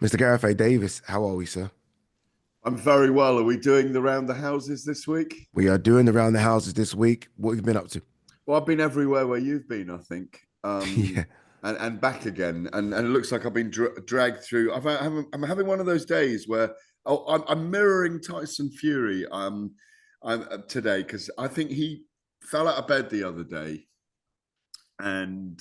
Mr. Gareth A. Davis, how are we, sir? I'm very well. Are we doing the round the houses this week? We are doing around the houses this week. What have you been up to? Well, I've been everywhere where you've been, I think, Yeah, and back again. And it looks like I've been dragged through. I'm having one of those days where I'm mirroring Tyson Fury today because I think he fell out of bed the other day, and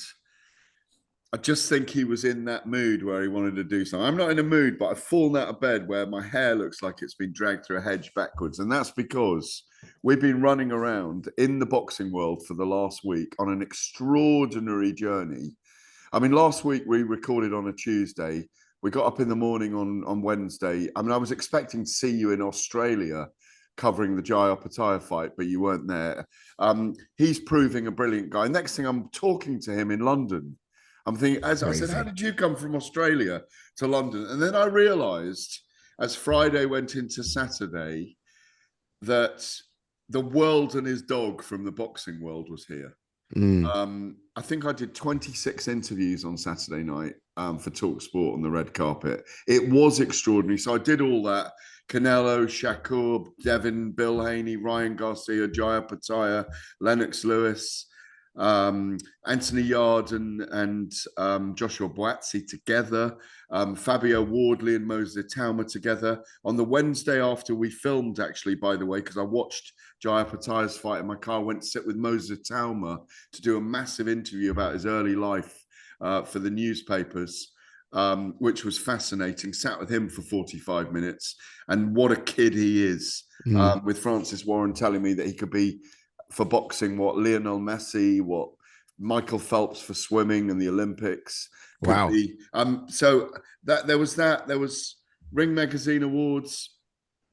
I just think he was in that mood where he wanted to do something. I'm not in a mood, but I've fallen out of bed where my hair looks like it's been dragged through a hedge backwards. And that's because we've been running around in the boxing world for the last week on an extraordinary journey. I mean, last week we recorded on a Tuesday. We got up in the morning on Wednesday. I mean, I was expecting to see you in Australia covering the Jai Opetaia fight, but you weren't there. He's proving a brilliant guy. Next thing, I'm talking to him in London. I'm thinking, as I said, how crazy. did you come from Australia to London? And then I realized as Friday went into Saturday that the world and his dog from the boxing world was here. Mm, I think I did 26 interviews on Saturday night for talkSPORT on the red carpet. It was extraordinary. So I did all that. Canelo, Shakur, Devin, Bill Haney, Ryan Garcia, Jaya Pataya, Lennox Lewis, Anthony Yard and Joshua Boazzi together, Fabio Wardley and Moses Talma together. On the Wednesday after we filmed, actually, by the way, because I watched Jaya Pataya's fight in my car, went to sit with Moses Talma to do a massive interview about his early life for the newspapers. Which was fascinating. Sat with him for 45 minutes, and what a kid he is. mm. With Francis Warren telling me that he could be for boxing what Lionel Messi, what Michael Phelps for swimming and the Olympics could Wow, be. So there was Ring Magazine Awards.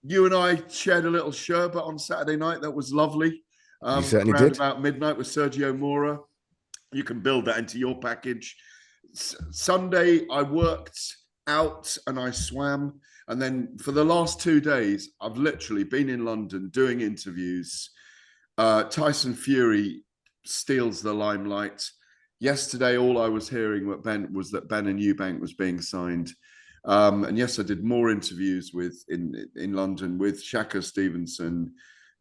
You and I shared a little sherbet on Saturday night. That was lovely. you certainly Around did. about midnight with Sergio Mora. You can build that into your package. Sunday, I worked out and I swam. And then for the last 2 days, I've literally been in London doing interviews. Tyson Fury steals the limelight. Yesterday, all I was hearing was that Ben and Eubank was being signed. And yes, I did more interviews in London with Shaka Stevenson,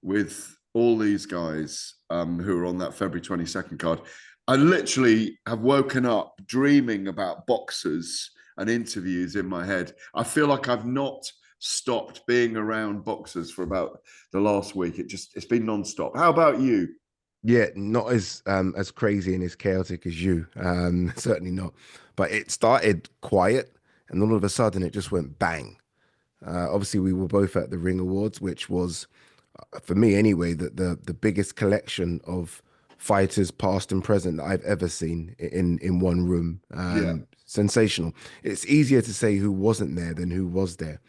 with all these guys who are on that February 22nd card. I literally have woken up dreaming about boxers and interviews in my head. I feel like I've not stopped being around boxers for about the last week. It's been non-stop. How about you? Yeah, not as crazy and as chaotic as you. Certainly not. But it started quiet, and all of a sudden it just went bang. Obviously, we were both at the Ring Awards, which was, for me anyway, the biggest collection of fighters, past and present, that I've ever seen in one room. Yeah. Sensational. It's easier to say who wasn't there than who was there.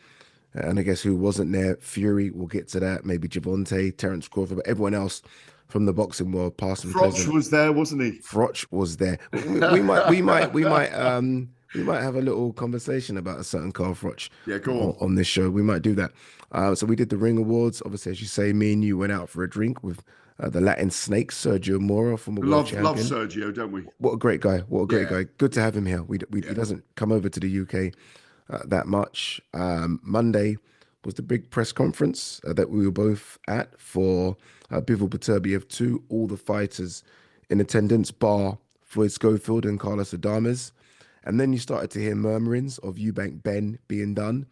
And I guess who wasn't there, Fury, we'll get to that. Maybe Javante, Terence Crawford, but everyone else from the boxing world, past and Froch present. was there, wasn't he? Froch was there. We might have a little conversation about a certain Carl Froch Yeah, go on. on this show. We might do that. So we did the Ring Awards. Obviously, as you say, me and you went out for a drink with the Latin Snake, Sergio Mora, former world Love champion. Sergio, don't we? What a great guy. What a great Yeah, guy. Good to have him here. He yeah. doesn't come over to the UK that much. Monday was the big press conference that we were both at for Bivol Beterbiev 2, all the fighters in attendance, bar Floyd Schofield and Carlos Adames. And then you started to hear murmurings of Eubank Ben being done.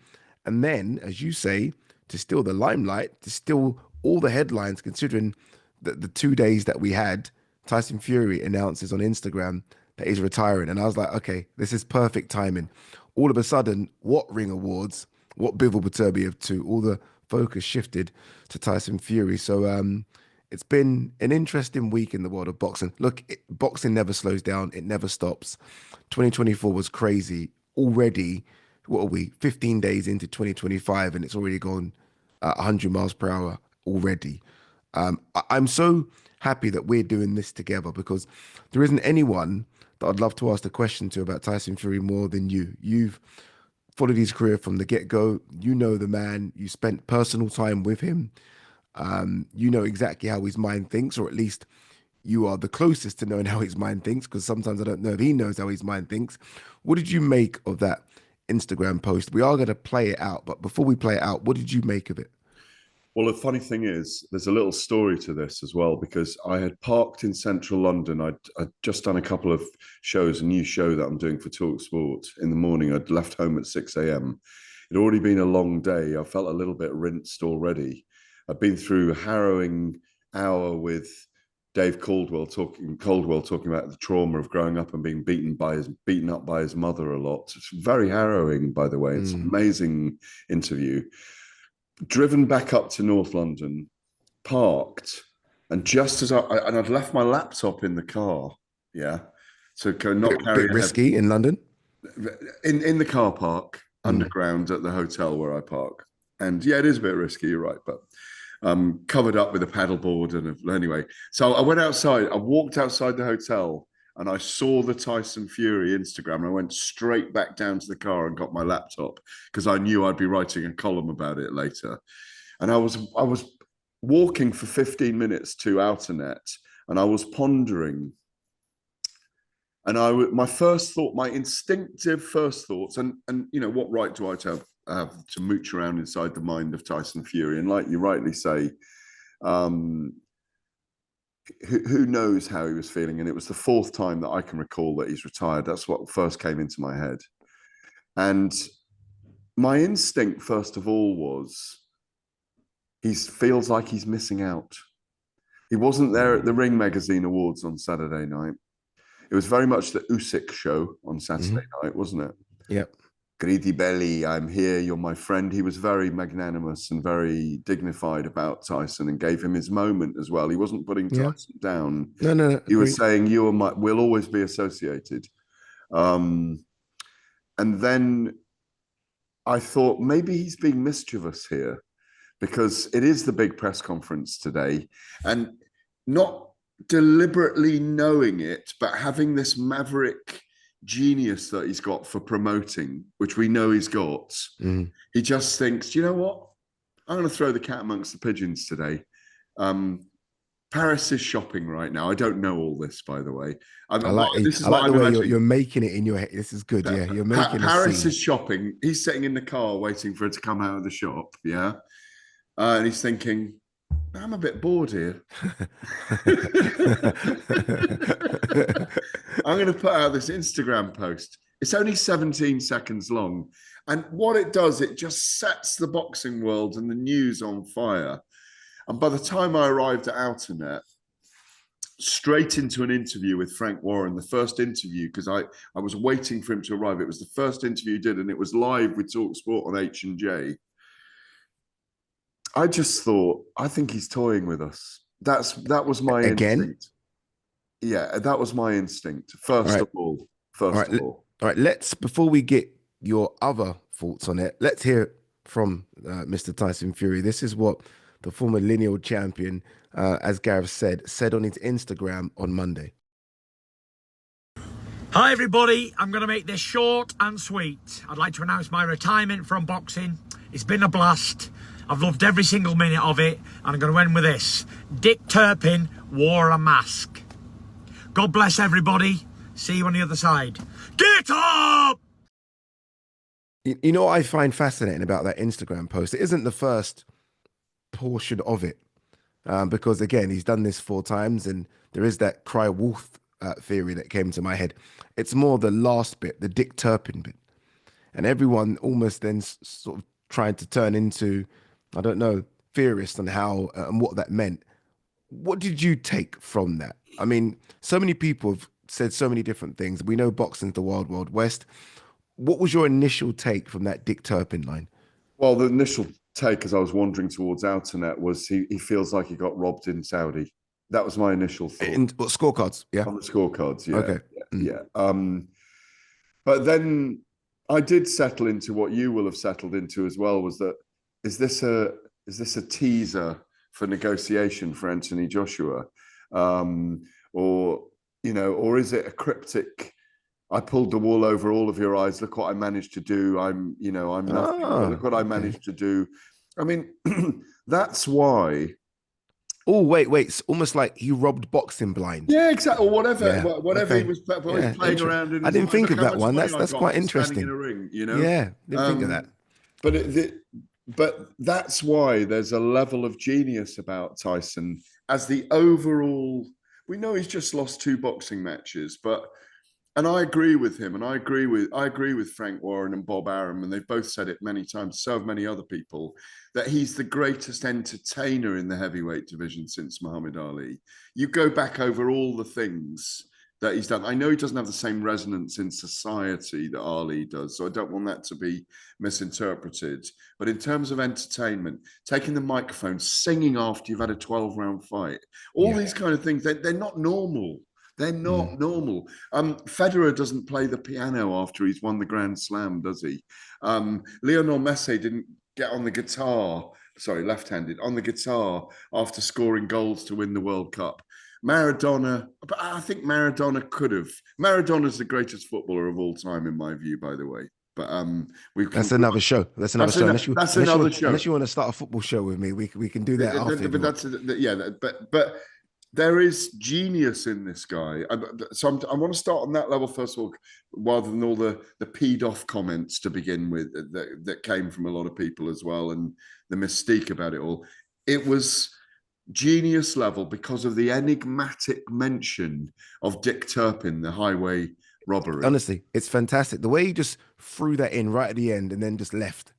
And then, as you say, to steal the limelight, to steal all the headlines, considering the 2 days that we had, Tyson Fury announces on Instagram that he's retiring. And I was like, okay, this is perfect timing. All of a sudden, what Ring Awards, what Bivol Beterbiev 2, all the focus shifted to Tyson Fury. So it's been an interesting week in the world of boxing. Look, boxing never slows down. It never stops. 2024 was crazy. Already, what are we, 15 days into 2025, and it's already gone 100 miles per hour already. I'm so happy that we're doing this together because there isn't anyone that I'd love to ask the question to about Tyson Fury more than you. You've followed his career from the get-go. You know the man. You spent personal time with him. You know exactly how his mind thinks, or at least you are the closest to knowing how his mind thinks, because sometimes I don't know if he knows how his mind thinks. What did you make of that Instagram post. We are going to play it out, but before we play it out, what did you make of it? Well, the funny thing is, there's a little story to this as well, because I had parked in central London. I'd just done a couple of shows, a new show that I'm doing for talkSPORT in the morning. I'd left home at 6 a.m. It'd already been a long day. I felt a little bit rinsed already. I've been through a harrowing hour with Caldwell talking about the trauma of growing up and being beaten up by his mother a lot. It's very harrowing, by the way. It's an amazing interview. Driven back up to North London, parked, and just as I'd left my laptop in the car, yeah, to not carry Bit risky in London. in the car park Mm. underground at the hotel where I park. And yeah, it is a bit risky, you're right, but covered up with a paddleboard. And anyway, so I went outside. I walked outside the hotel and I saw the Tyson Fury Instagram. And I went straight back down to the car and got my laptop because I knew I'd be writing a column about it later. And I was walking for 15 minutes to Outernet, and I was pondering. And my first thought, my instinctive first thoughts, and you know, what right do I have to mooch around inside the mind of Tyson Fury? And like you rightly say, who knows how he was feeling? And it was the fourth time that I can recall that he's retired. That's what first came into my head. And my instinct, first of all, was he feels like he's missing out. He wasn't there at the Ring Magazine Awards on Saturday night. It was very much the Usyk show on Saturday night, wasn't it? Yep. Greedy belly, I'm here, you're my friend. He was very magnanimous and very dignified about Tyson and gave him his moment as well. He wasn't putting Yeah. Tyson down. No. He was saying, we'll always be associated. And then I thought maybe he's being mischievous here, because it is the big press conference today, and not deliberately knowing it, but having this maverick genius that he's got for promoting, which we know he's got. He just thinks, you know what? I'm going to throw the cat amongst the pigeons today. Paris is shopping right now. I don't know all this, by the way. This is I what like the I'm way imagining. you're making it in your head. This is good. Yeah, you're making Paris a is scene. shopping. He's sitting in the car waiting for it to come out of the shop. Yeah. And he's thinking, I'm a bit bored here. I'm going to put out this Instagram post. It's only 17 seconds long. And what it does, it just sets the boxing world and the news on fire. And by the time I arrived at Outernet, straight into an interview with Frank Warren, the first interview, because I was waiting for him to arrive. It was the first interview he did, and it was live with talkSPORT on H&J. I just thought, I think he's toying with us. That was my instinct. Yeah, that was my instinct. First of all. All right. Let's, before we get your other thoughts on it, let's hear from Mr. Tyson Fury. This is what the former lineal champion, as Gareth said on his Instagram on Monday. Hi everybody, I'm going to make this short and sweet. I'd like to announce my retirement from boxing. It's been a blast. I've loved every single minute of it, and I'm going to end with this. Dick Turpin wore a mask. God bless everybody. See you on the other side. Get up! You know what I find fascinating about that Instagram post? It isn't the first portion of it, because again, he's done this 4 times, and there is that cry wolf theory that came to my head. It's more the last bit, the Dick Turpin bit, and everyone almost then sort of tried to turn into, I don't know, theorists on how and what that meant. What did you take from that? I mean, so many people have said so many different things. We know boxing's the wild, wild west. What was your initial take from that Dick Turpin line? Well, the initial take as I was wandering towards Outernet was he feels like he got robbed in Saudi. That was my initial thought. In what, scorecards? Yeah. On the scorecards, yeah. Okay. Yeah. But then I did settle into what you will have settled into as well, was that is this a teaser for negotiation for Anthony Joshua? Or is it a cryptic, I pulled the wool over all of your eyes, look what I managed to do, I'm nothing, look what I managed to do. I mean, that's why Oh, wait. It's almost like he robbed boxing blind. Yeah, exactly. Or whatever, Yeah. whatever he Okay. was, while he's Yeah. playing around in I his didn't mind. think Look of how that much one. money I That's got quite for standing in interesting. a ring, you know? Yeah. Didn't think of that. Um, but but that's why there's a level of genius about Tyson as the overall. We know he's just lost two boxing matches, but and I agree with him, and I agree with Frank Warren and Bob Arum, and they've both said it many times. So have many other people that he's the greatest entertainer in the heavyweight division since Muhammad Ali. You go back over all the things that he's done. I know he doesn't have the same resonance in society that Ali does, so I don't want that to be misinterpreted. But in terms of entertainment, taking the microphone, singing after you've had a 12-round fight, all Yeah. these kind of things, they're not normal. They're Mm. not normal. Federer doesn't play the piano after he's won the Grand Slam, does he? Lionel Messi didn't get on the guitar, sorry, left-handed, on the guitar after scoring goals to win the World Cup. Maradona, but I think Maradona could have. Maradona's the greatest footballer of all time, in my view, by the way. But we can. That's another show. That's another show. That's another show. Unless you want to start a football show with me, we can do that after if But you want. that's yeah. But there is genius in this guy. So I want to start on that level first of all, rather than all the peed off comments to begin with that came from a lot of people as well, and the mystique about it all. It was genius level because of the enigmatic mention of Dick Turpin, the highway robbery. Honestly, it's fantastic. The way he just threw that in right at the end and then just left.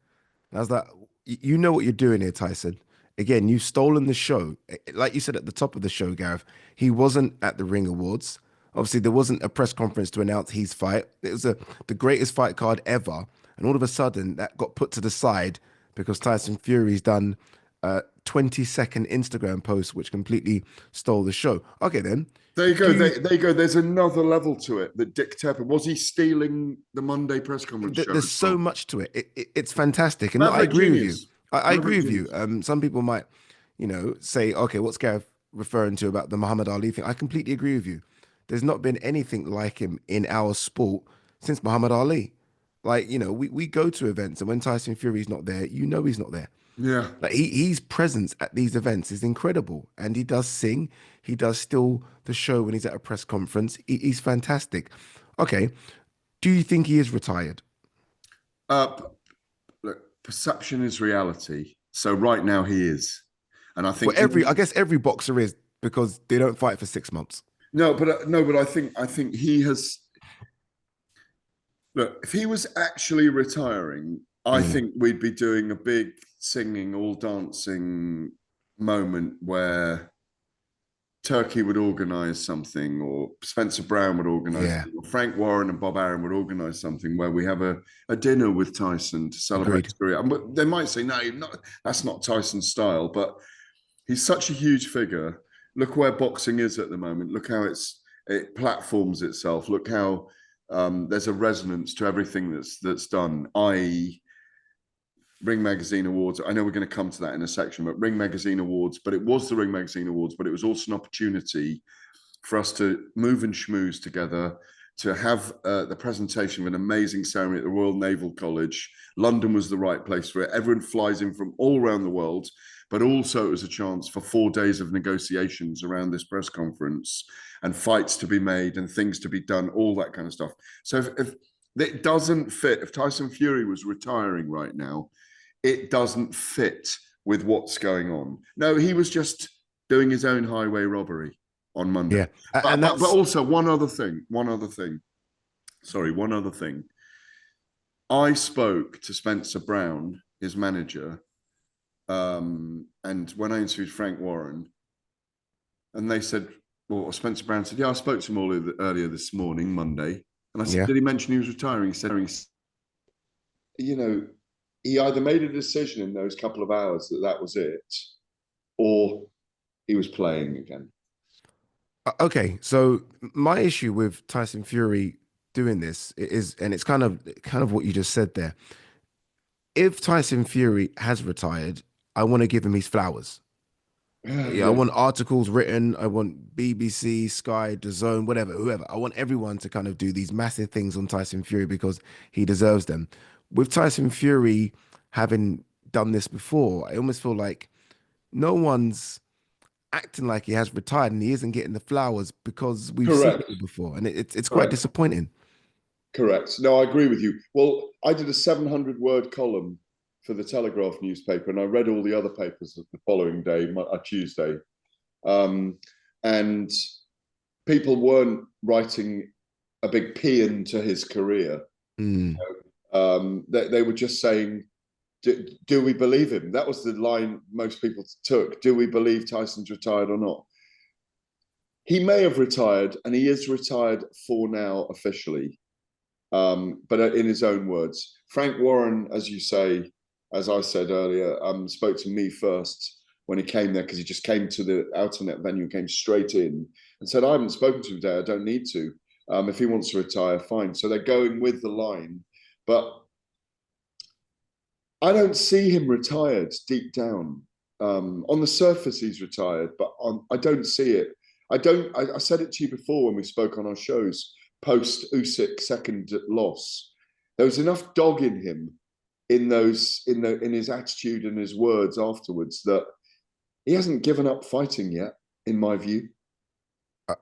I was like, you know what you're doing here, Tyson. Again, you've stolen the show. Like you said at the top of the show, Gareth, he wasn't at the Ring Awards. Obviously, there wasn't a press conference to announce his fight. It was the greatest fight card ever. And all of a sudden, that got put to the side because Tyson Fury's done a 20-second Instagram post, which completely stole the show. Okay, then. There you go. Do you, There you go. There's another level to it that Dick Turpin was he stealing the Monday press conference show there's as so well? much to it. It's fantastic, and I Maverick agree with you. genius. I Maverick agree with you. genius. Some people might, say, okay, what's Gareth referring to about the Muhammad Ali thing? I completely agree with you. There's not been anything like him in our sport since Muhammad Ali. Like, we go to events, and when Tyson Fury's not there, he's not there. Yeah. Like he's presence at these events is incredible, and he does sing. He does still the show when he's at a press conference. He's fantastic. Okay, do you think he is retired? Uh, Look, perception is reality. So right now he is, and I Well, think I guess every boxer is because they don't fight for 6 months. no, but I think he has. Look, if he was actually retiring, I Mm, think we'd be doing a big singing, all dancing moment where Turkey would organise something, or Spencer Brown would organise, yeah, or Frank Warren and Bob Arum would organise something where we have a dinner with Tyson to celebrate agreed. his career. And they might say, no, that's not Tyson's style, but he's such a huge figure. Look where boxing is at the moment. Look how it platforms itself. Look how there's a resonance to everything that's done, i.e., Ring Magazine Awards. I know we're going to come to that in a section, but Ring Magazine Awards, but it was the Ring Magazine Awards, but it was also an opportunity for us to move and schmooze together, to have the presentation of an amazing ceremony at the Royal Naval College. London was the right place for it. Everyone flies in from all around the world, but also it was a chance for 4 days of negotiations around this press conference and fights to be made and things to be done, all that kind of stuff. So if it doesn't fit, if Tyson Fury was retiring right now, it doesn't fit with what's going on. No, he was just doing his own highway robbery on Monday. Yeah, and But that's also one other thing. Sorry, one other thing. I spoke to Spencer Brown, his manager, and when I interviewed Frank Warren, and they said, well, Spencer Brown said, yeah, I spoke to him earlier this morning, Monday, and I said, yeah. did he mention he was retiring? He said, you know, he either made a decision in those couple of hours that was it, or he was playing again. Okay, so my issue with Tyson Fury doing this is, and it's kind of what you just said there. If Tyson Fury has retired, I want to give him his flowers. Yeah, I Yeah, want articles written. I want BBC, Sky, DAZN, whatever, whoever. I want everyone to kind of do these massive things on Tyson Fury because he deserves them. With Tyson Fury having done this before, I almost feel like no one's acting like he has retired and he isn't getting the flowers because we've seen Correct. it before, and it's quite Correct. disappointing. Correct. No, I agree with you. Well, I did a 700 word column for the Telegraph newspaper, and I read all the other papers the following day, Tuesday. Um, and people weren't writing a big paean to his career. Mm. They were just saying, do we believe him? That was the line most people took. Do we believe Tyson's retired or not? He may have retired, and he is retired for now officially. But in his own words, Frank Warren, as you say, as I said earlier, spoke to me first when he came there because he just came to the Outernet venue, came straight in and said, I haven't spoken to him today. I don't need to. If he wants to retire, fine. So they're going with the line. But I don't see him retired deep down. On the surface, he's retired, but I don't see it. I don't. I said it to you before when we spoke on our shows post Usyk second loss. There was enough dog in him in his attitude and his words afterwards that he hasn't given up fighting yet, in my view.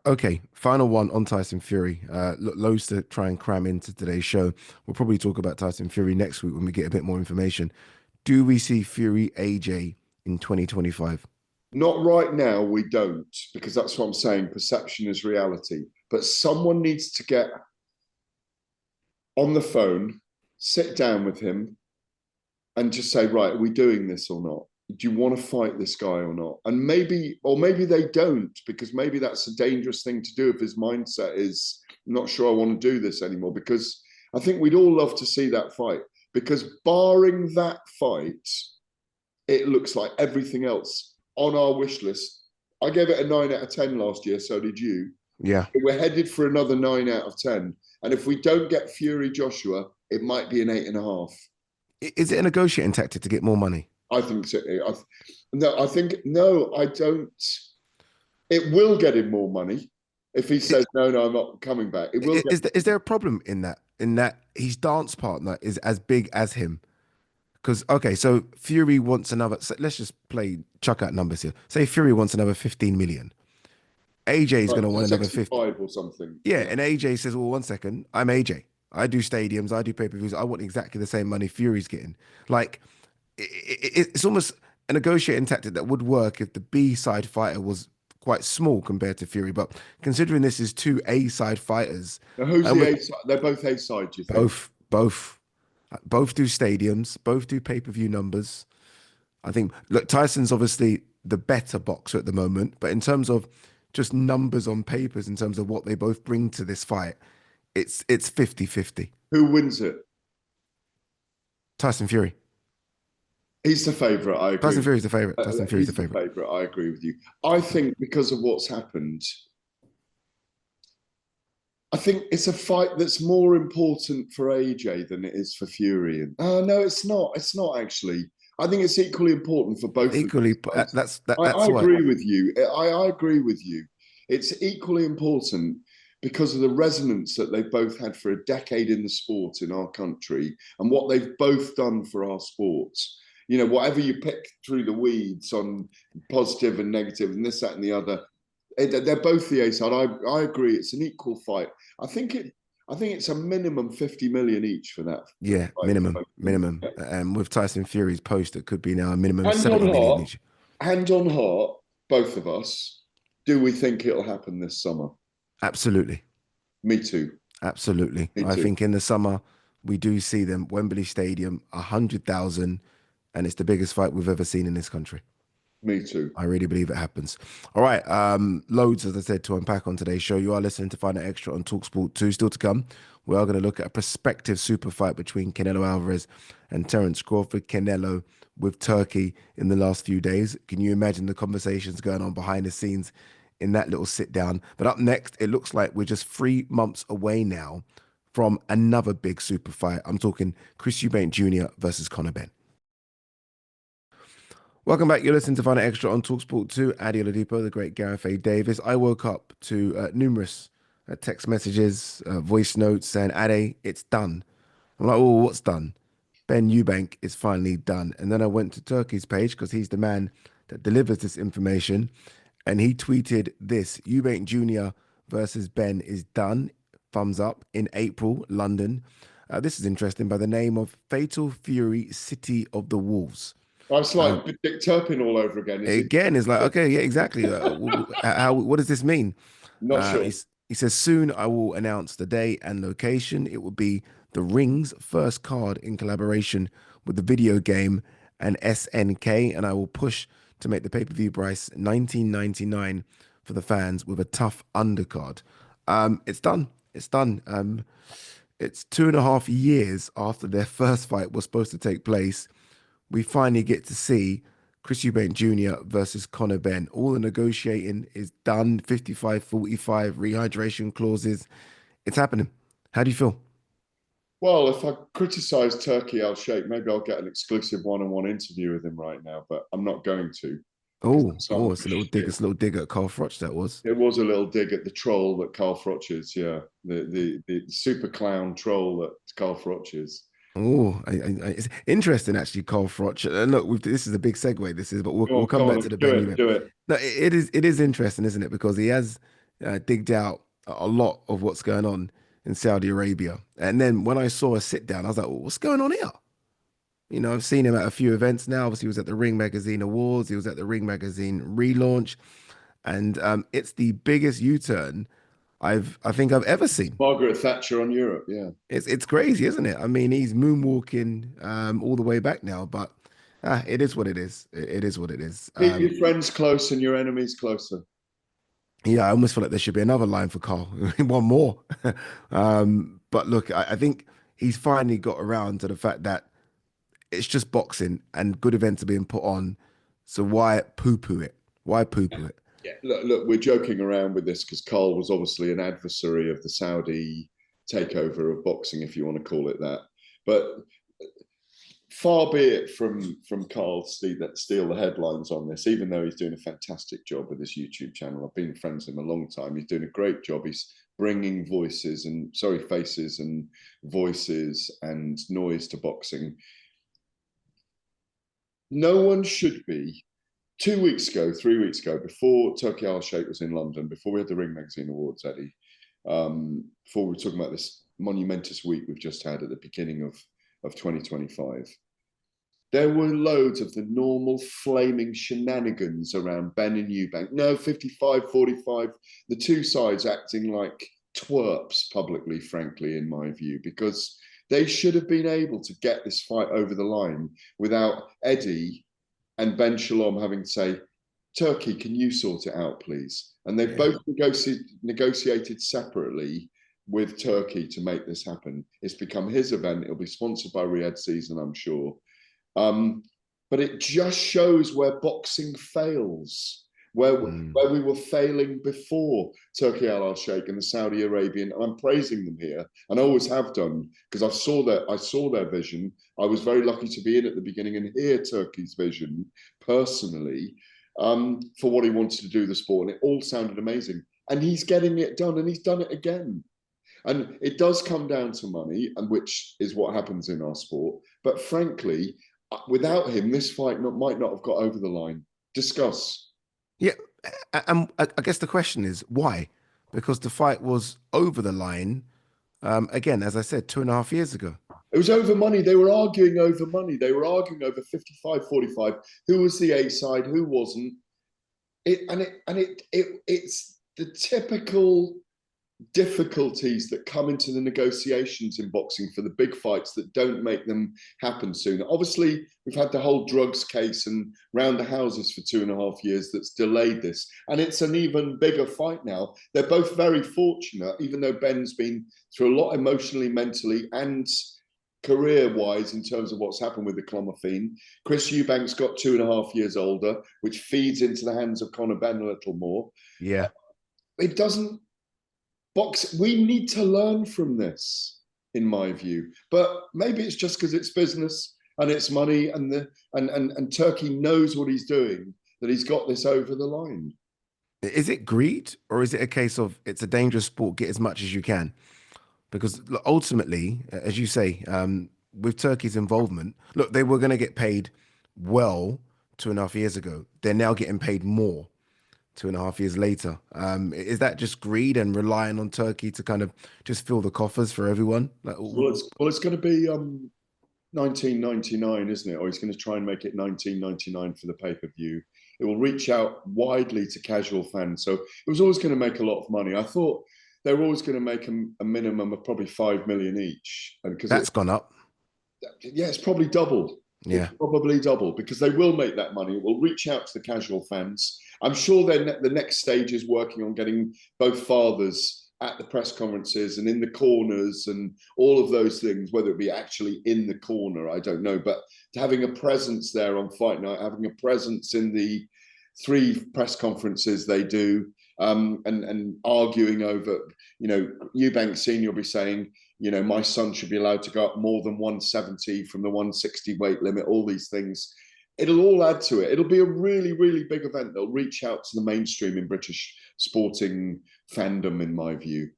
Okay, final one on Tyson Fury. Loads to try and cram into today's show. We'll probably talk about Tyson Fury next week when we get a bit more information. Do we see Fury AJ in 2025? Not right now, we don't, because that's what I'm saying. Perception is reality. But someone needs to get on the phone, sit down with him, and just say, right, are we doing this or not? Do you want to fight this guy or not? And maybe they don't, because maybe that's a dangerous thing to do if his mindset is, I'm not sure I want to do this anymore, because I think we'd all love to see that fight. Because barring that fight, it looks like everything else on our wish list. I gave it a 9 out of 10 last year, so did you. Yeah. We're headed for another 9 out of 10. And if we don't get Fury Joshua, it might be an 8.5. Is it a negotiating tactic to get more money? I think so. No, I don't. It will get him more money if he says no, I'm not coming back. It will get. Is there a problem in that? In that his dance partner is as big as him? Because okay, so Fury wants another. So let's just play chuck out numbers here. Say Fury wants another 15 million. AJ is going to Like want another 50. 65 or something. Yeah, and AJ says, "Well, one second, I'm AJ. I do stadiums, I do pay-per-views. I want exactly the same money Fury's getting." Like, it's almost a negotiating tactic that would work if the B side fighter was quite small compared to Fury. But considering this is two A side fighters, Now, who's and the A side? They're both A side, do you think? both do stadiums, both do pay-per-view numbers. I think look, Tyson's obviously the better boxer at the moment, but in terms of just numbers on papers, in terms of what they both bring to this fight, it's 50-50. Who wins it? Tyson Fury. He's the favourite, I agree. Tyson Fury's the favorite. Tyson Fury's He's the the favorite. favourite, I agree with you. I think because of what's happened, I think it's a fight that's more important for AJ than it is for Fury. No, it's not. It's not actually. I think it's equally important for both of Equally, them. I that's why. agree with you. I agree with you. It's equally important because of the resonance that they've both had for a decade in the sport in our country and what they've both done for our sports. You know, whatever you pick through the weeds on positive and negative and this, that, and the other, they're both the A side. I agree. It's an equal fight. I think it's a minimum 50 million each for that. Yeah, Fight. minimum. With Tyson Fury's post, it could be now a minimum Hand 70 on million heart, each. hand on heart, both of us. Do we think it'll happen this summer? Absolutely. Me too. Absolutely. Me I too. think in the summer, we do see them, Wembley Stadium, 100,000, and it's the biggest fight we've ever seen in this country. Me too. I really believe it happens. All right. Loads, as I said, to unpack on today's show. You are listening to Find Out Extra on talkSPORT 2. Still to come, we are going to look at a prospective super fight between Canelo Alvarez and Terence Crawford. Canelo with Turkey in the last few days. Can you imagine the conversations going on behind the scenes in that little sit down? But up next, it looks like we're just 3 months away now from another big super fight. I'm talking Chris Eubank Jr. versus Conor Benn. Welcome back. You're listening to Find Out Extra on talkSPORT 2. Adi Oladipo, the great Gareth Davies. I woke up to numerous text messages, voice notes saying, Ade, it's done. I'm like, oh, what's done? Ben Eubank is finally done. And then I went to Turkey's page because he's the man that delivers this information. and he tweeted this: Eubank Jr. versus Ben is done. Thumbs up in April, London. This is interesting by the name of Fatal Fury City of the Wolves. Oh, it's like Dick Turpin all over again, is it? Again, it's like, okay, yeah, exactly. What does this mean? Not sure. He says, soon I will announce the day and location. It will be the Ring's first card in collaboration with the video game and SNK, and I will push to make the pay-per-view price 19.99 for the fans with a tough undercard. It's done. It's done. It's 2.5 years after their first fight was supposed to take place. We finally get to see Chris Eubank Jr. versus Conor Benn. All the negotiating is done. 55-45 rehydration clauses. It's happening. How do you feel? Well, if I criticise Turkey Al Sheikh, maybe I'll get an exclusive one-on-one interview with him right now, but I'm not going to. It's a little dig. It's a little dig at Carl Froch. That was. It was a little dig at the troll that Carl Froch is. Yeah, the super clown troll that Carl Froch is. It's interesting actually, Carl Froch. Look, this is a big segue. This is, but we'll come back to the Ben. Do it. No, it is interesting, isn't it? Because he has digged out a lot of what's going on in Saudi Arabia. And then when I saw a sit down, I was like, well, what's going on here? You know, I've seen him at a few events now. Obviously, he was at the Ring Magazine Awards. He was at the Ring Magazine relaunch, and it's the biggest U-turn I think I've ever seen. Margaret Thatcher on Europe, yeah. It's crazy, isn't it? I mean, he's moonwalking all the way back now, but it is what it is. It is what it is. Keep your friends close and your enemies closer. Yeah, I almost feel like there should be another line for Carl. One more. But look, I think he's finally got around to the fact that it's just boxing and good events are being put on. So why poo-poo it? Why poo-poo it? Yeah, look, we're joking around with this because Carl was obviously an adversary of the Saudi takeover of boxing, if you want to call it that. But far be it from Carl steal the headlines on this, even though he's doing a fantastic job with his YouTube channel. I've been friends with him a long time. He's doing a great job. He's bringing faces and voices and noise to boxing. No one should be. 2 weeks ago, 3 weeks ago, before Turkey Al Sheikh was in London, before we had the Ring Magazine Awards, Eddie, before we were talking about this monumentous week we've just had at the beginning of 2025, there were loads of the normal flaming shenanigans around Ben and Eubank. No, 55-45, the two sides acting like twerps publicly, frankly, in my view, because they should have been able to get this fight over the line without Eddie and Ben Shalom having to say, Turkey, can you sort it out, please? And they've both negotiated separately with Turkey to make this happen. It's become his event. It'll be sponsored by Riyadh Season, I'm sure. But it just shows where boxing fails, where we were failing before Turkey Al Sheikh and the Saudi Arabian. And I'm praising them here, and I always have done, because I saw their vision. I was very lucky to be in at the beginning and hear Turkey's vision personally for what he wanted to do with the sport, and it all sounded amazing. And he's getting it done, and he's done it again. And it does come down to money, and which is what happens in our sport. But frankly, without him, this fight might not have got over the line. Discuss. Yeah, I guess the question is why? Because the fight was over the line, again, as I said, 2.5 years ago. It was over money. They were arguing over money. They were arguing over 55-45. Who was the A side? Who wasn't? It's the typical difficulties that come into the negotiations in boxing for the big fights that don't make them happen sooner. Obviously, we've had the whole drugs case and round the houses for 2.5 years that's delayed this. And it's an even bigger fight now. They're both very fortunate, even though Ben's been through a lot emotionally, mentally, and career-wise in terms of what's happened with the clomiphene. Chris Eubank's got 2.5 years older, which feeds into the hands of Conor Benn a little more. Yeah. It doesn't we need to learn from this, in my view. But maybe it's just because it's business and it's money, and Turkey knows what he's doing, that he's got this over the line. Is it greed, or is it a case of it's a dangerous sport, get as much as you can? Because ultimately, as you say, with Turkey's involvement, look, they were going to get paid well 2.5 years ago. They're now getting paid more. 2.5 years later. Is that just greed and relying on Turkey to kind of just fill the coffers for everyone? Like, Well, it's going to be 1999, isn't it? Or he's going to try and make it 1999 for the pay-per-view. It will reach out widely to casual fans. So it was always going to make a lot of money. I thought they were always going to make a minimum of probably 5 million each. And because that's gone up. yeah, it's probably double. Yeah. It's probably double because they will make that money. It will reach out to the casual fans. I'm sure the next stage is working on getting both fathers at the press conferences and in the corners and all of those things, whether it be actually in the corner, I don't know. But having a presence there on fight night, having a presence in the 3 press conferences they do, and arguing over, Eubank Senior will be saying, my son should be allowed to go up more than 170 from the 160 weight limit, all these things. It'll all add to it. It'll be a really, really big event. They'll reach out to the mainstream in British sporting fandom, in my view.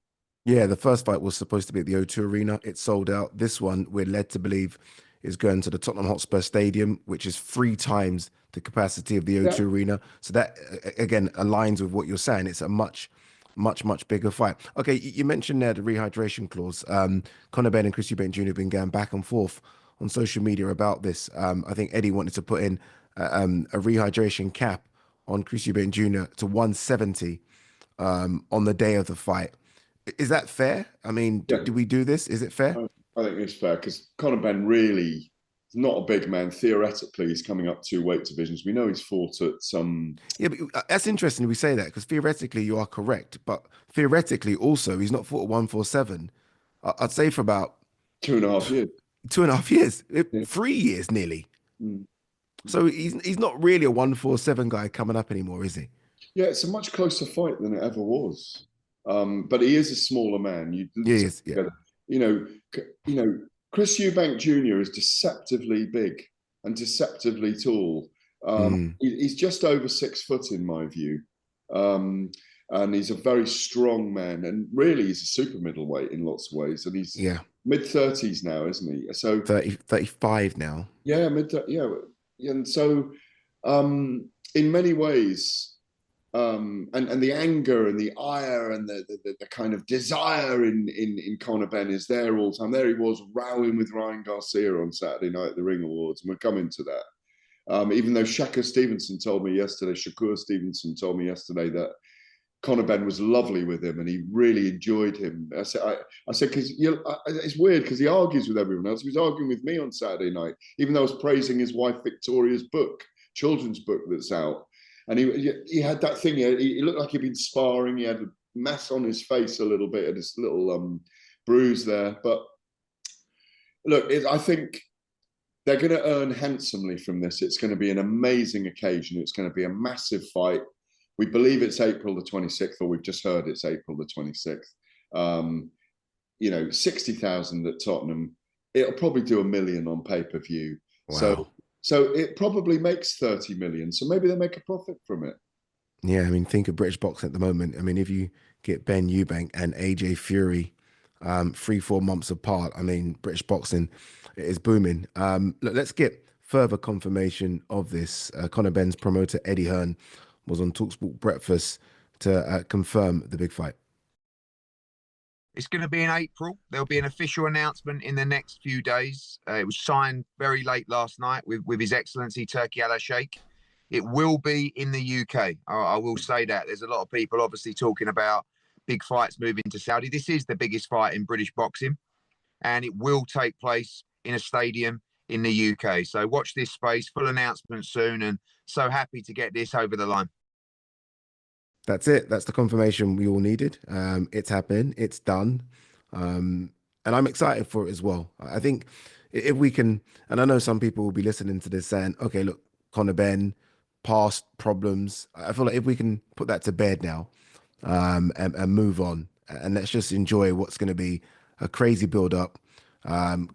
Yeah, the first fight was supposed to be at the O2 Arena. It sold out. This one, we're led to believe, is going to the Tottenham Hotspur Stadium, which is 3 times the capacity of the O2 Arena. So that, again, aligns with what you're saying. It's a much, much, much bigger fight. Okay, you mentioned there the rehydration clause. Conor Benn and Chris Eubank Jr. have been going back and forth on social media about this. I think Eddie wanted to put in a rehydration cap on Chris Eubank Jr. to 170 on the day of the fight. Is that fair? I mean, do we do this? Is it fair? I think it's fair because Conor Benn really is not a big man. Theoretically, he's coming up 2 weight divisions. We know he's fought at some. Yeah, but that's interesting we say that because theoretically you are correct, but theoretically also he's not fought at 147. I'd say for about 2.5 years. 2.5 years, Yeah. 3 years nearly. Mm. So he's not really a 147 guy coming up anymore, is he? Yeah, it's a much closer fight than it ever was. But he is a smaller man. Yeah, he is, yeah. You know, Chris Eubank Jr. is deceptively big and deceptively tall. He's just over 6 foot in my view, and he's a very strong man. And really, he's a super middleweight in lots of ways. And he's mid-30s now, isn't he? So 35 now. Yeah, and so in many ways. And the anger and the ire and the kind of desire in Conor Benn is there all the time. There he was rowing with Ryan Garcia on Saturday night at the Ring Awards, and we're coming to that. Even though Shakur Stevenson told me yesterday that Conor Benn was lovely with him and he really enjoyed him. I said, because it's weird because he argues with everyone else. He was arguing with me on Saturday night, even though I was praising his wife Victoria's children's book that's out. And he had that thing. He looked like he'd been sparring. He had a mess on his face a little bit and this little bruise there. But look, I think they're going to earn handsomely from this. It's going to be an amazing occasion. It's going to be a massive fight. We believe it's April the 26th, or we've just heard it's April the 26th. 60,000 at Tottenham. It'll probably do 1 million on pay-per-view. Wow. So it probably makes 30 million. So maybe they make a profit from it. Yeah, I mean, think of British boxing at the moment. I mean, if you get Ben Eubank and AJ Fury 3-4 months apart, I mean, British boxing is booming. Let's get further confirmation of this. Conor Benn's promoter, Eddie Hearn, was on talkSPORT Breakfast to confirm the big fight. It's going to be in April. There'll be an official announcement in the next few days. It was signed very late last night with His Excellency Turki Al-Sheikh. It will be in the UK. I will say that. There's a lot of people obviously talking about big fights moving to Saudi. This is the biggest fight in British boxing, and it will take place in a stadium in the UK. So watch this space, full announcement soon, and so happy to get this over the line. That's it. That's the confirmation we all needed. It's happening. It's done. And I'm excited for it as well. I think if we can, and I know some people will be listening to this saying, okay, look, Conor Benn, past problems. I feel like if we can put that to bed now and move on, and let's just enjoy what's going to be a crazy build-up,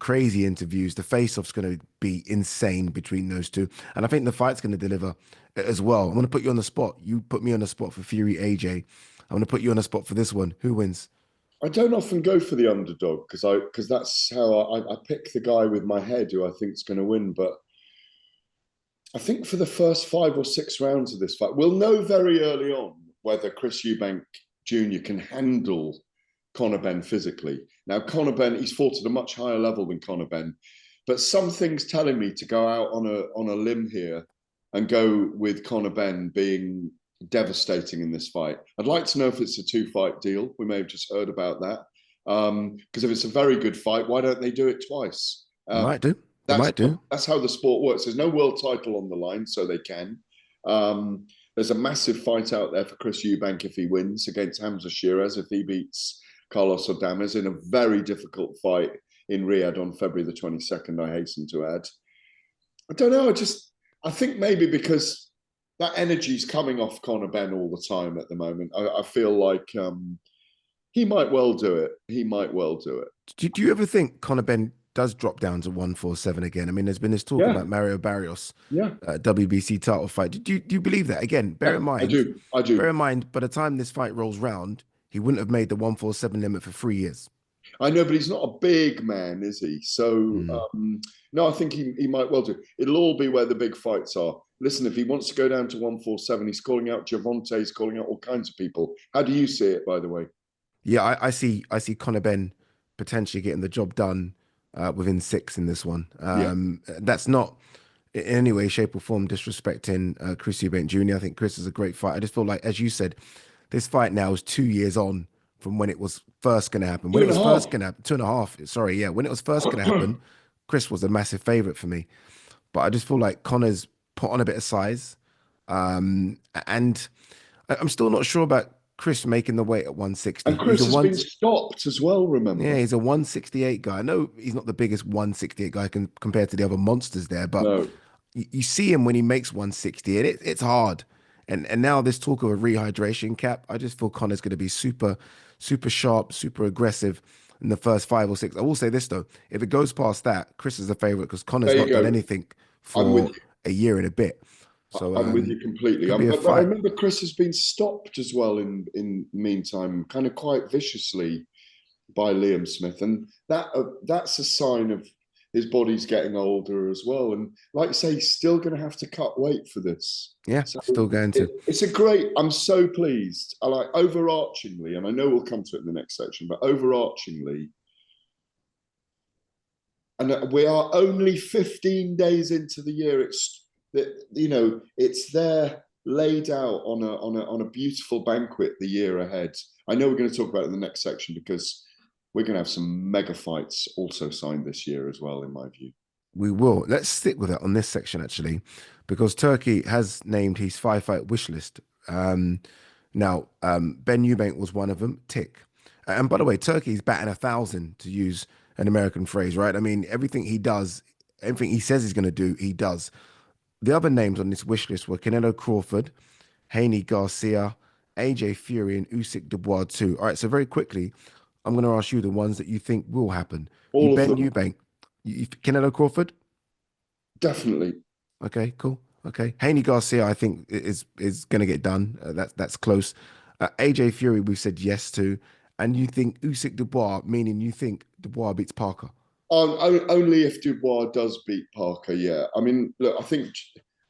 crazy interviews. The face-off's going to be insane between those two. And I think the fight's going to deliver as well. I'm going to put you on the spot. You put me on the spot for Fury AJ. I'm going to put you on the spot for this one. Who wins? I don't often go for the underdog because that's how I pick the guy with my head who I think is going to win. But I think for the first 5 or 6 rounds of this fight, we'll know very early on whether Chris Eubank Jr. can handle Conor Benn physically. Now, Conor Benn, he's fought at a much higher level than Conor Benn, but something's telling me to go out on a limb here and go with Conor Benn being devastating in this fight. I'd like to know if it's a 2-fight deal. We may have just heard about that. Because if it's a very good fight, why don't they do it twice? They might do. They That's might do. that's how the sport works. There's no world title on the line, so they can. There's a massive fight out there for Chris Eubank if he wins against Hamza Sheeraz if he beats Carlos Adames in a very difficult fight in Riyadh on February the 22nd, I hasten to add. I don't know. I think maybe because that energy's coming off Conor Benn all the time at the moment. I feel like he might well do it. He might well do it. Do you ever think Conor Benn does drop down to 147 again? I mean, there's been this talk about Mario Barrios, WBC title fight. Do you believe that? Again, bear in mind, I do. Bear in mind, by the time this fight rolls round, he wouldn't have made the 147 limit for 3 years. I know, but he's not a big man, is he? So, no, I think he might well do. It'll all be where the big fights are. Listen, if he wants to go down to 147, he's calling out Gervonta, he's calling out all kinds of people. How do you see it, by the way? Yeah, I see Conor Benn potentially getting the job done within 6 in this one. That's not in any way, shape, or form disrespecting Chris Eubank Jr. I think Chris is a great fight. I just feel like, as you said, this fight now is 2 years on from when it was first going to happen. When it was first going to happen, 2.5. Sorry, yeah. When it was first going to happen, Chris was a massive favorite for me. But I just feel like Conor's put on a bit of size. And I'm still not sure about Chris making the weight at 160. And Chris has been stopped as well, remember? Yeah, he's a 168 guy. I know he's not the biggest 168 guy compared to the other monsters there, but you see him when he makes 160, and it's hard. And now this talk of a rehydration cap, I just feel Conor's going to be super, super sharp, super aggressive in the first 5 or 6. I will say this, though. If it goes past that, Chris is a favorite because Conor's not done anything for a year and a bit. So I'm with you completely. But I remember Chris has been stopped as well in the meantime, kind of quite viciously by Liam Smith. And that's a sign of his body's getting older as well. And like I say, he's still going to have to cut weight for this. Yeah, so still going to. I'm so pleased. I like overarchingly, and I know we'll come to it in the next section, but overarchingly, and we are only 15 days into the year. It's there laid out on a beautiful banquet the year ahead. I know we're going to talk about it in the next section because we're going to have some mega fights also signed this year as well, in my view. We will. Let's stick with it on this section, actually, because Turkey has named his 5-fight wish list. Ben Eubank was one of them. Tick. And by the way, Turkey's batting 1,000, to use an American phrase, right? I mean, everything he does, everything he says he's going to do, he does. The other names on this wish list were Canelo Crawford, Haney Garcia, AJ Fury, and Usyk Dubois too. All right, so very quickly, I'm going to ask you the ones that you think will happen. Ben Eubank, Canelo Crawford? Definitely. Okay, cool. Okay. Haney Garcia, I think, is going to get done. That's close. AJ Fury, we've said yes to. And you think Usyk Dubois, meaning you think Dubois beats Parker? Only if Dubois does beat Parker, yeah. I mean, look, I think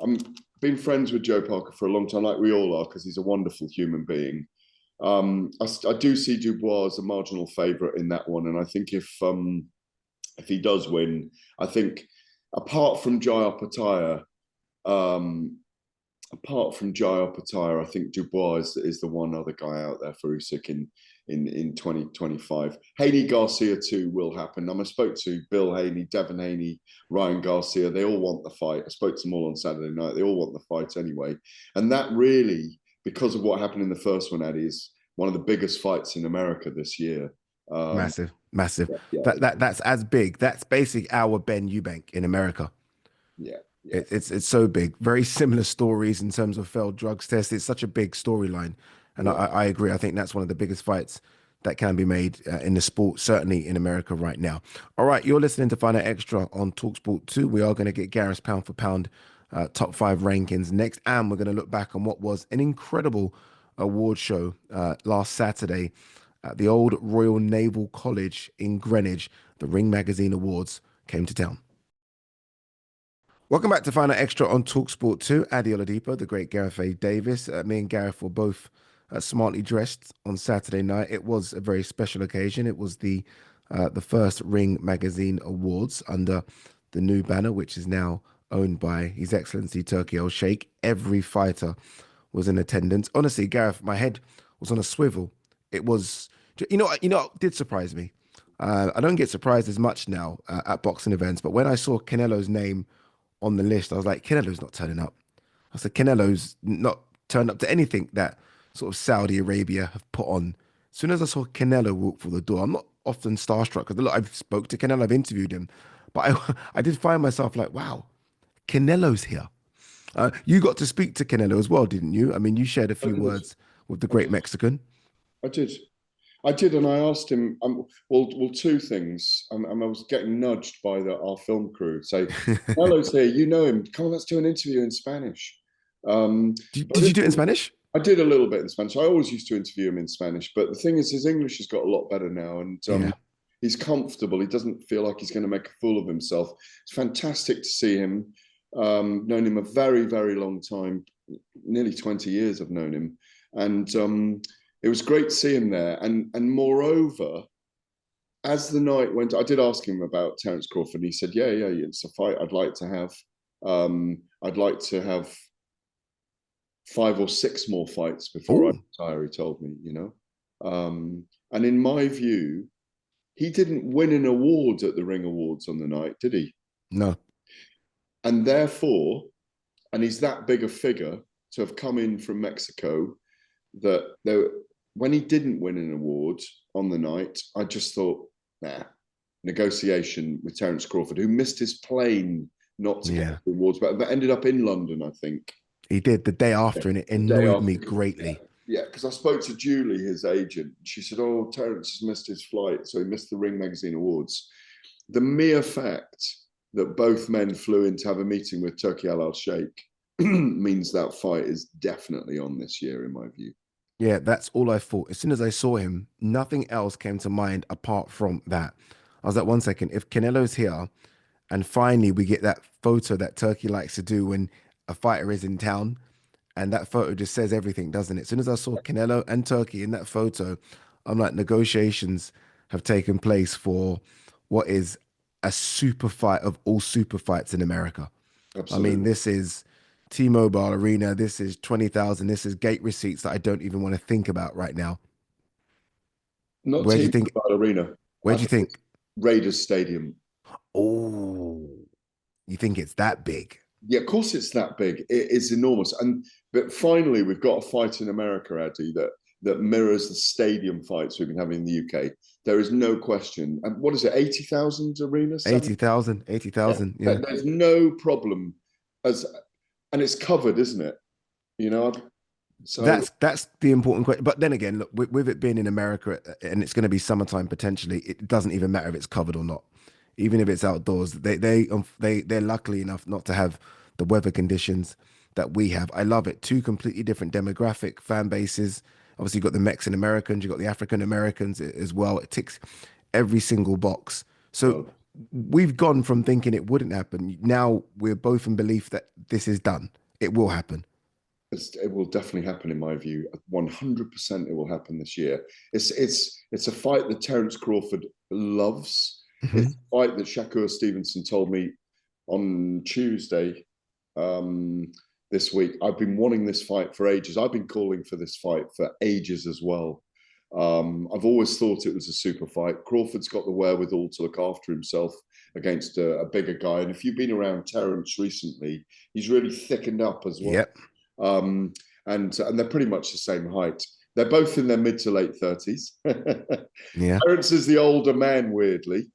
I'm been friends with Joe Parker for a long time, like we all are, because he's a wonderful human being. I do see Dubois as a marginal favourite in that one, and I think if he does win, I think apart from Jai Opetaia, I think Dubois is the one other guy out there for Usyk in 2025. Haney Garcia too will happen. I spoke to Bill Haney, Devin Haney, Ryan Garcia. They all want the fight. I spoke to them all on Saturday night. They all want the fight anyway. And that really, because of what happened in the first one, Eddie, is one of the biggest fights in America this year. Massive. Yeah. That's as big. That's basically our Ben Eubank in America. Yeah. It's so big. Very similar stories in terms of failed drugs tests. It's such a big storyline. And I agree. I think that's one of the biggest fights that can be made in the sport, certainly in America right now. All right, you're listening to Find Out Extra on talkSPORT 2. We are going to get Gareth's pound for pound top 5 rankings next. And we're going to look back on what was an incredible award show last Saturday at the old Royal Naval College in Greenwich. The Ring Magazine Awards came to town. Welcome back to Final Extra on talkSPORT 2. Adi Oladipo, the great Gareth Davis. Me and Gareth were both smartly dressed on Saturday night. It was a very special occasion. It was the first Ring Magazine Awards under the new banner, which is now owned by His Excellency Turkey Al Sheikh. Every fighter was in attendance. Honestly, Gareth, my head was on a swivel. It was, what did surprise me. I don't get surprised as much now at boxing events, but when I saw Canelo's name on the list, I was like, Canelo's not turning up. I said, Canelo's not turned up to anything that sort of Saudi Arabia have put on. As soon as I saw Canelo walk through the door, I'm not often starstruck because look, I've spoke to Canelo, I've interviewed him, but I did find myself like, wow, Canelo's here. You got to speak to Canelo as well, didn't you? I mean, you shared a I few did. words with the I great did. Mexican. I did. I did, and I asked him. Well, two things. I was getting nudged by our film crew. Say, "Hello's here. You know him. Come on, let's do an interview in Spanish." But Did you do it in Spanish? I did a little bit in Spanish. I always used to interview him in Spanish, but the thing is, his English has got a lot better now, and Yeah. he's comfortable. He doesn't feel like he's going to make a fool of himself. It's fantastic to see him. Known him a very, very long time, nearly 20 years I've known him, and it was great to see him there. And moreover, as the night went, I did ask him about Terence Crawford, and he said, "Yeah, yeah, it's a fight I'd like to have. I'd like to have 5 or 6 more fights before I Oh, retire." He told me, and in my view, he didn't win an award at the Ring Awards on the night, did he? no. And therefore, and he's that big a figure to have come in from Mexico that there, when he didn't win an award on the night, I just thought, nah, negotiation with Terence Crawford, who missed his plane not to get Yeah. the awards, but ended up in London, I think, He did the day yeah, after, and it the day annoyed me after. Yeah, greatly. yeah, because I spoke to Julie, his agent. She said, "Oh, Terence has missed his flight, so he missed the Ring Magazine Awards." The mere fact that both men flew in to have a meeting with Turkey Al Sheikh means that fight is definitely on this year, in my view. Yeah, that's all I thought. As soon as I saw him, nothing else came to mind apart from that. I was like, 1 second, if Canelo's here and finally we get that photo that Turkey likes to do when a fighter is in town, and that photo just says everything, doesn't it? As soon as I saw Canelo and Turkey in that photo, I'm like, negotiations have taken place for what is a super fight of all super fights in America. I mean, Absolutely. this is T-Mobile Arena. This is 20,000. This is gate receipts that I don't even want to think about right now. Not Where do you Team think? Arena. Where I do you think it's think? Raiders Stadium. Oh, you think it's that big? Yeah, of course it's that big. It is enormous. And but finally we've got a fight in America, Eddie, that mirrors the stadium fights we've been having in the UK. There is no question. And what is it, 80,000 arena? 80,000, Yeah. 80,000. Yeah. There's no problem as and it's covered, isn't it? You know, so That's the important question. But then again, look, with it being in America and it's going to be summertime potentially, it doesn't even matter if it's covered or not. Even if it's outdoors, they're luckily enough not to have the weather conditions that we have. I love it. Two completely different demographic fan bases. Obviously, you've got the Mexican Americans, you've got the African Americans as well. It ticks every single box. So well, we've gone from thinking it wouldn't happen. Now we're both in belief that this is done. It will happen. it will definitely happen in my view. 100% it will happen this year. It's a fight that Terence Crawford loves. It's Hmm. a fight that Shakur Stevenson told me on Tuesday um, this week. I've been wanting this fight for ages. I've been calling for this fight for ages as well. I've always thought it was a super fight. Crawford's got the wherewithal to look after himself against a bigger guy. And if you've been around Terence recently, he's really thickened up as well. Yep. Um, and they're pretty much the same height. They're both in their mid to late 30s. Yeah. Terence is the older man, weirdly.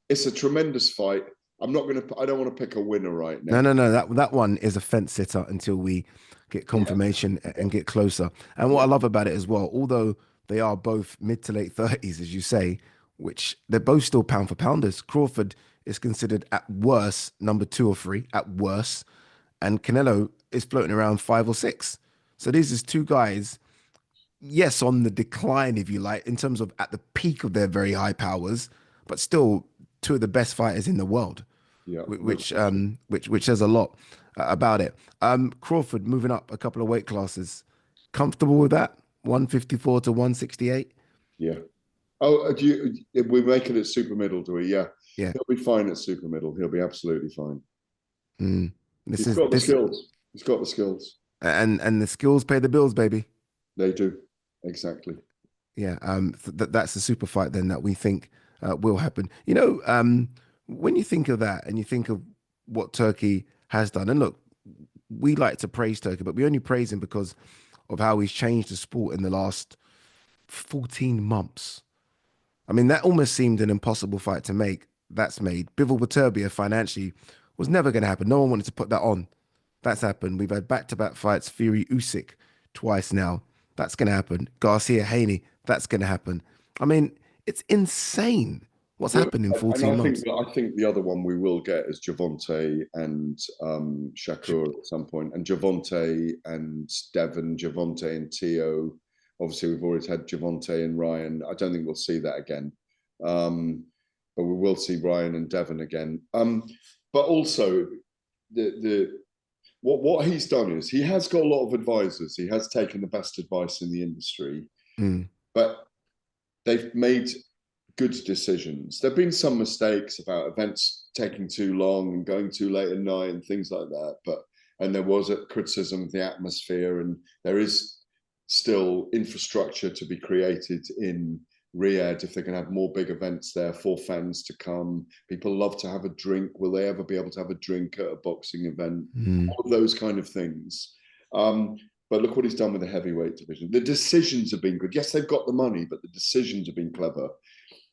It's a tremendous fight. I don't want to pick a winner right No, now. no, no. That one is a fence sitter until we get Yeah, confirmation yeah, and get closer. And what yeah. I love about it as well, although they are both mid to late 30s, as you say, which they're both still pound for pounders. Crawford is considered at worst number 2 or 3, at worst, and Canelo is floating around 5 or 6. So these is two guys, yes, on the decline, if you like, in terms of at the peak of their very high powers, but still two of the best fighters in the world. Yeah, no which says a lot about it. Crawford moving up a couple of weight classes. Comfortable with that? 154 to 168? yeah. Oh, we're making it super middle, do we? Yeah. Yeah. He'll be fine at super middle. He'll be absolutely fine. Mm. This He's is got the this skills. He's got the skills. and the skills pay the bills, baby. They do. Exactly. Yeah. That's the super fight then that we think will happen. When you think of that and you think of what Turkey has done, and look, we like to praise Turkey, but we only praise him because of how he's changed the sport in the last 14 months. I mean, that almost seemed an impossible fight to make. That's made. Bivol Beterbiev financially was never going to happen. No one wanted to put that on. That's happened. We've had back-to-back fights. Fury Usyk twice now. That's going to happen. Garcia Haney. That's going to happen. I mean, it's insane what's Well, happened in and 14 months. I think the other one we will get is Javante and Shakur at some point, and Javante and Devon, Javante and Tio. Obviously, we've always had Javante and Ryan. I don't think we'll see that again, but we will see Ryan and Devon again. But also, the what he's done is he has got a lot of advisors. He has taken the best advice in the industry, Mm, but they've made good decisions. There have been some mistakes about events taking too long and going too late at night and things like that. And there was a criticism of the atmosphere, and there is still infrastructure to be created in Riyadh if they can have more big events there for fans to come. People love to have a drink. Will they ever be able to have a drink at a boxing event? mm. All of those kind of things. But look what he's done with the heavyweight division. The decisions have been good. Yes, they've got the money, but the decisions have been clever.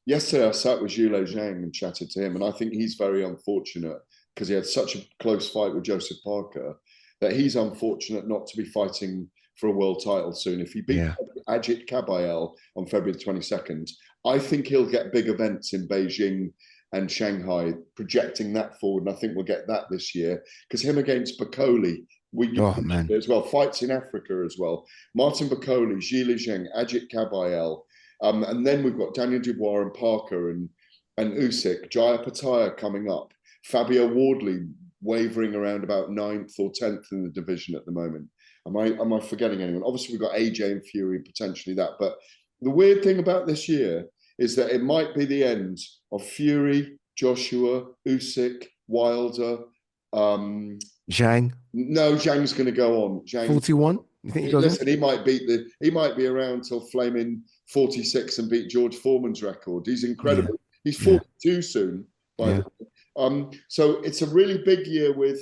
Yesterday, I sat with Zhile Zhang and chatted to him, and I think he's very unfortunate because he had such a close fight with Joseph Parker that he's unfortunate not to be fighting for a world title soon. If he beats Yeah. Ajit Kabayel on February the 22nd, I think he'll get big events in Beijing and Shanghai, projecting that forward. And I think we'll get that this year because him against Bakoli, Oh, man. as well, fights in Africa as well. Martin Bakoli, Zhile Zhang, Ajit Kabayel. And then we've got Daniel Dubois and Parker and Usyk, Jaya Pataya coming up, Fabio Wardley wavering around about 9th or 10th in the division at the moment. Am I forgetting anyone? Obviously, we've got AJ and Fury, potentially that. But the weird thing about this year is that it might be the end of Fury, Joshua, Usyk, Wilder. Zhang, No, Zhang's going to go on. 41? You think he goes Listen, he might be around till flaming 46 and beat George Foreman's record. He's incredible. Yeah. He's 42 soon, by Yeah. the way. So it's a really big year with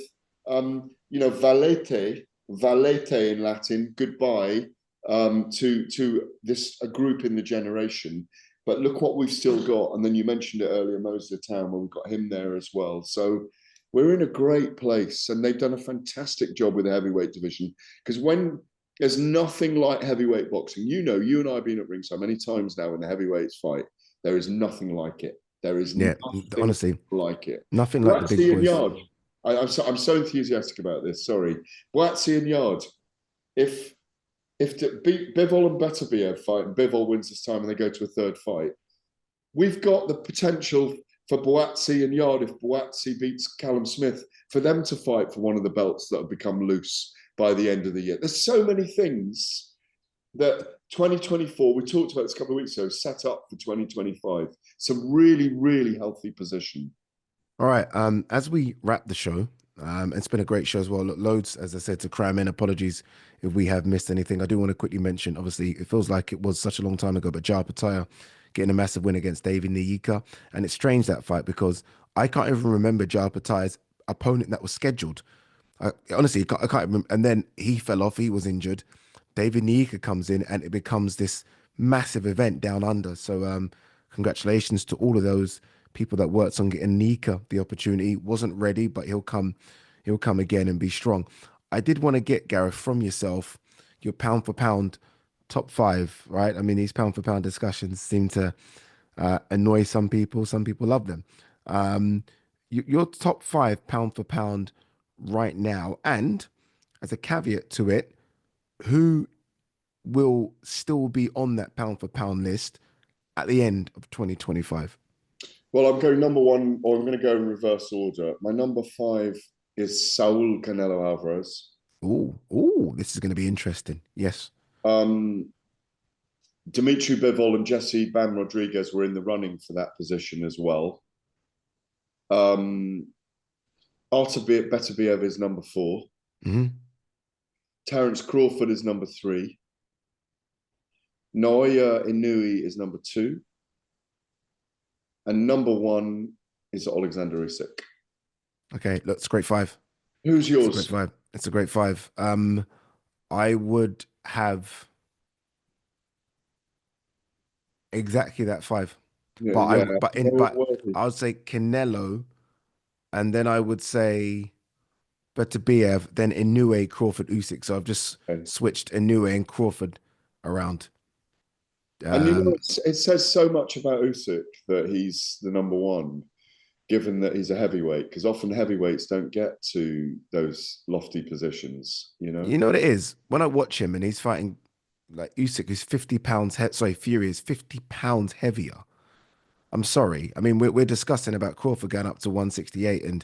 Valete in Latin, goodbye, to this a group in the generation. But look what we've still got. And then you mentioned it earlier, Moser Town, where we've got him there as well. So we're in a great place, and they've done a fantastic job with the heavyweight division. Because when there's nothing like heavyweight boxing, you and I have been at ringside many times now when the heavyweights fight. There is nothing like it. There is Yeah. nothing Honestly, like it. nothing like the big Boatsy and boys. Yard. I'm so enthusiastic about this. Sorry, Boatsy and Yard. If Bivol and Beterbiev fight and Bivol wins this time and they go to a third fight, we've got the potential for Boatsy and Yard, if Boatsy beats Callum Smith, for them to fight for one of the belts that have become loose by the end of the year. There's so many things that 2024, we talked about this a couple of weeks ago, set up for 2025. Some really, really healthy position. All right. As we wrap the show, it's been a great show as well. Look, loads, as I said, to cram in. Apologies if we have missed anything. I do want to quickly mention, obviously, it feels like it was such a long time ago, but Jaya Pataya getting a massive win against David Nyika. And it's strange, that fight, because I can't even remember Jaya Pataya's opponent that was scheduled. Honestly, I can't remember. And then he fell off. He was injured. David Nyika comes in, and it becomes this massive event down under. So congratulations to all of those people that worked on getting Nika the opportunity. Wasn't ready, but he'll come again and be strong. I did want to get, Gareth, from yourself, your pound for pound top five, right? I mean, these pound for pound discussions seem to annoy some people. Some people love them. Your top five pound for pound right now, and as a caveat to it, who will still be on that pound for pound list at the end of 2025? Well, I'm going number one, or I'm going to go in reverse order. My number 5 is Saul Canelo Alvarez. This is going to be interesting. Yes. Um, Dimitri Bivol and Jesse Bam Rodriguez were in the running for that position as well. Artur Beterbiev is number 4. Mm-hmm. Terence Crawford is number 3. Naoya Inoue is number 2. And number 1 is Alexander Usyk. Okay, look, it's a great 5. Who's It's a yours? great 5. It's a great 5. I would have exactly that 5. Yeah, But yeah. I would say Canelo, and then I would say Beterbiev, then Inoue, Crawford, Usyk. So I've just Okay. switched Inoue and Crawford around. And it says so much about Usyk that he's the number 1, given that he's a heavyweight, because often heavyweights don't get to those lofty positions, you know? You know what it is? When I watch him and he's fighting like Usyk is 50 pounds, Fury is 50 pounds heavier. I'm sorry. I mean, we're discussing about Crawford going up to 168 and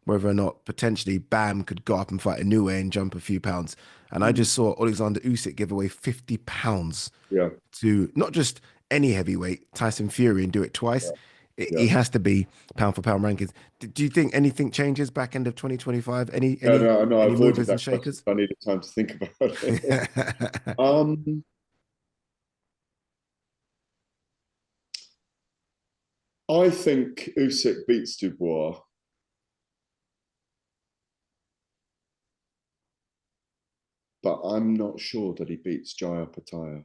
whether or not potentially Bam could go up and fight a new way and jump a few pounds. And I just saw Alexander Usyk give away 50 pounds Yeah, to not just any heavyweight, Tyson Fury, and do it twice. yeah. He has to be pound for pound rankings. Do you think anything changes back end of 2025? Any No, I any avoided movers and that question. shakers? I needed time to think about it. um, I think Usyk beats Dubois. But I'm not sure that he beats Jaya Pataya.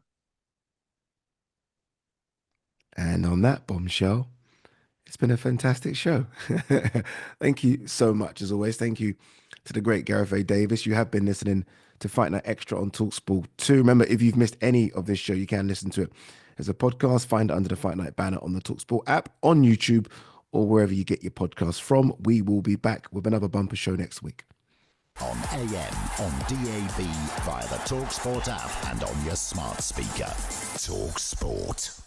And on that bombshell, it's been a fantastic show. Thank you so much, as always. Thank you to the great Gareth A. Davis. You have been listening to Fight Night Extra on talkSPORT 2. Remember, if you've missed any of this show, you can listen to it as a podcast. Find it under the Fight Night banner on the talkSPORT app, on YouTube, or wherever you get your podcasts from. We will be back with another bumper show next week. On AM, on DAB, via the talkSPORT app, and on your smart speaker. talkSPORT.